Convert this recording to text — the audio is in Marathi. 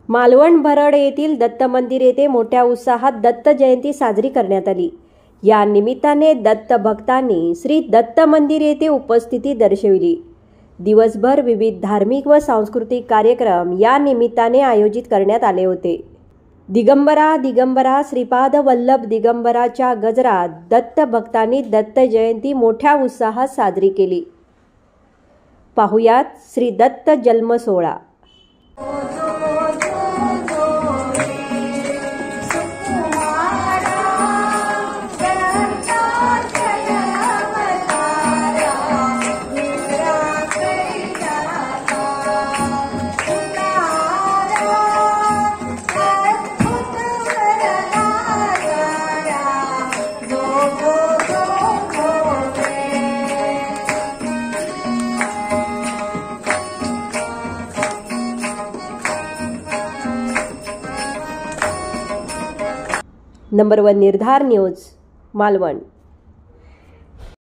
मालवण भरड येथील दत्त मंदिर येथे मोठ्या उत्साहात दत्त जयंती साजरी करण्यात आली। या निमित्ताने दत्त भक्तांनी श्री दत्त मंदिर येथे उपस्थिती दर्शविली। दिवसभर विविध धार्मिक व सांस्कृतिक कार्यक्रम या निमित्ताने आयोजित करण्यात आले होते। दिगंबरा दिगंबरा श्रीपाद वल्लभ दिगंबराच्या गजरात दत्त भक्तांनी दत्त जयंती मोठ्या उत्साहात साजरी केली। पाहुयात श्री दत्त जन्म सोहळा। नंबर 1 निर्धार न्यूज, मालवण।